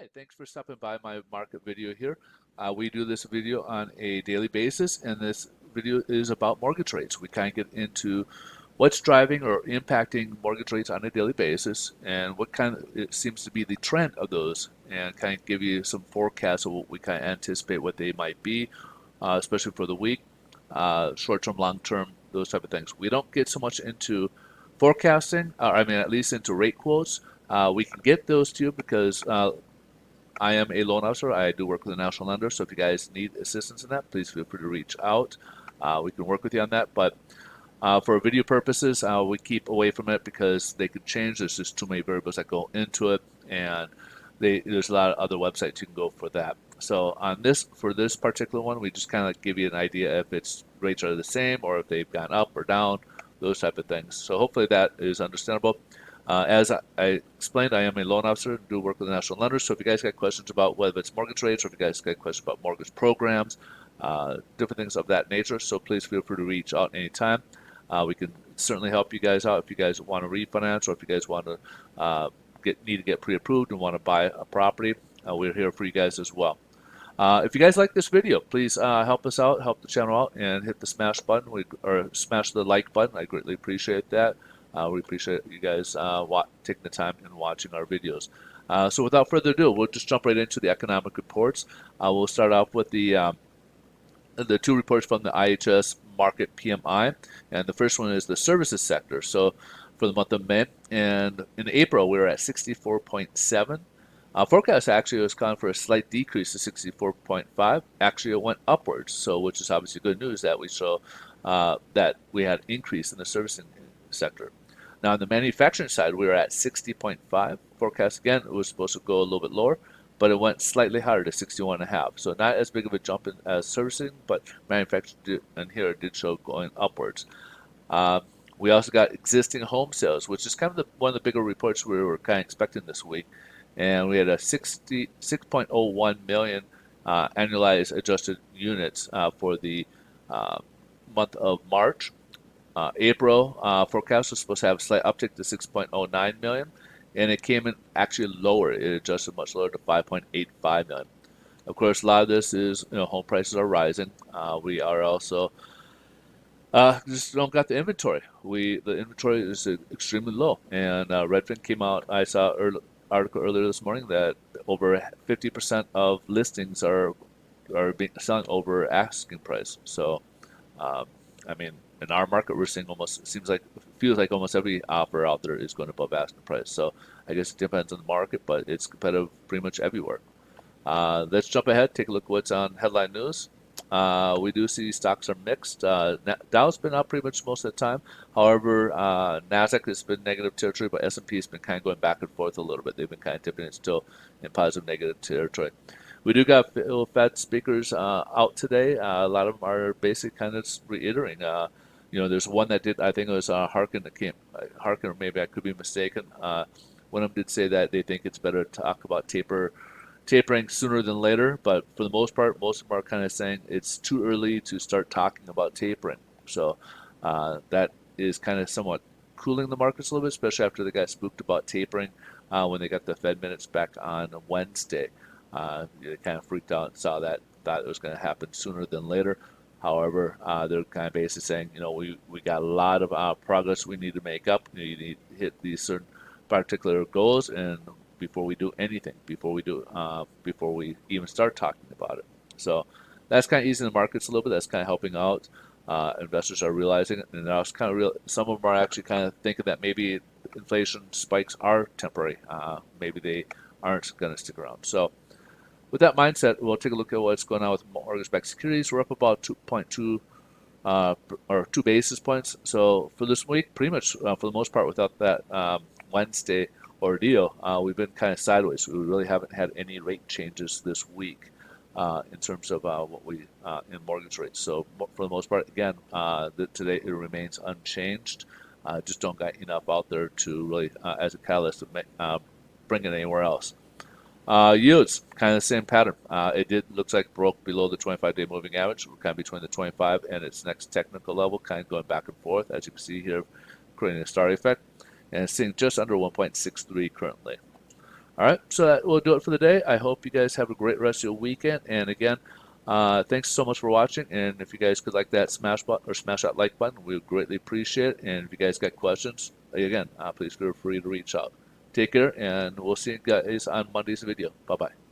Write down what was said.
Hi, thanks for stopping by my market video here. We do this video on a daily basis, and this video is about mortgage rates. We kind of get into what's driving or impacting mortgage rates on a daily basis, and what kind of it seems to be the trend of those, and kind of give you some forecasts of what we kind of anticipate what they might be, especially for the week, short-term, long-term, those type of things. We don't get so much into forecasting, or I mean, at least into rate quotes. We can get those to you because I am a loan officer. I do work with a national lender, so if you guys need assistance in that, please feel free to reach out. We can work with you on that, but for video purposes, we keep away from it because they could change. There's just too many variables that go into it, and there's a lot of other websites you can go for that. So for this particular one, we just kind of give you an idea if its rates are the same or if they've gone up or down, those type of things. So hopefully that is understandable. As I explained, I am a loan officer, do work with a national lender. So if you guys got questions about whether it's mortgage rates or if you guys got questions about mortgage programs, different things of that nature, so please feel free to reach out anytime. We can certainly help you guys out if you guys want to refinance or if you guys want to need to get pre-approved and want to buy a property. We're here for you guys as well. If you guys like this video, please help us out, help the channel out, and hit the smash button or smash the like button. I greatly appreciate that. We appreciate you guys taking the time and watching our videos. So without further ado, we'll just jump right into the economic reports. We'll start off with the two reports from the IHS Market PMI, and the first one is the services sector. So for the month of May, and in April we were at 64.7. Forecast actually was calling for a slight decrease to 64.5. Actually, it went upwards, so which is obviously good news that we show that we had increase in the servicing sector. Now on the manufacturing side, we were at 60.5. Forecast again, it was supposed to go a little bit lower, but it went slightly higher to 61.5. So not as big of a jump as servicing, but manufacturing and here it did show going upwards. We also got existing home sales, which is kind of one of the bigger reports we were kind of expecting this week. And we had a 6.01 million annualized adjusted units for the month of March. April forecast was supposed to have a slight uptick to 6.09 million, and it came in actually lower. It adjusted much lower to 5.85 million. Of course, a lot of this is, home prices are rising. We are also just don't got the inventory. The inventory is extremely low, and Redfin came out. I saw an article earlier this morning that over 50% of listings are being selling over asking price. So, I mean, in our market, we're seeing feels like almost every offer out there is going above asking price. So I guess it depends on the market, but it's competitive pretty much everywhere. Let's jump ahead, take a look at what's on headline news. We do see stocks are mixed. Dow's been up pretty much most of the time. However, Nasdaq has been negative territory, but S&P has been kind of going back and forth a little bit. They've been kind of dipping it still in positive negative territory. We do got Fed speakers out today. A lot of them are basically kind of reiterating. There's one that did, I think it was Harkin that came, Harkin, or maybe I could be mistaken. One of them did say that they think it's better to talk about tapering sooner than later, but for the most part, most of them are kind of saying it's too early to start talking about tapering. So that is kind of somewhat cooling the markets a little bit, especially after they got spooked about tapering when they got the Fed minutes back on Wednesday. They kind of freaked out and thought it was going to happen sooner than later. However, they're kind of basically saying, we got a lot of progress we need to make up. You need to hit these certain particular goals, and before we do anything, before we even start talking about it. So that's kind of easing the markets a little bit. That's kind of helping out. Investors are realizing it, and some of them are actually kind of thinking that maybe inflation spikes are temporary. Maybe they aren't going to stick around. So with that mindset, we'll take a look at what's going on with mortgage-backed securities. We're up about 2.2 or 2 basis points. So for this week, pretty much for the most part, without that Wednesday ordeal, we've been kind of sideways. We really haven't had any rate changes this week in terms of what we in mortgage rates. So for the most part, again, today it remains unchanged. Just don't got enough out there to really as a catalyst to bring it anywhere else. Yields, kind of the same pattern. Looks like broke below the 25-day moving average. We're kind of between the 25 and its next technical level, kind of going back and forth, as you can see here, creating a star effect, and it's sitting just under 1.63 currently. All right, so that will do it for the day. I hope you guys have a great rest of your weekend. And again, thanks so much for watching. And if you guys could like that smash button or smash that like button, we would greatly appreciate it. And if you guys got questions, again, please feel free to reach out. Take care, and we'll see you guys on Monday's video. Bye bye.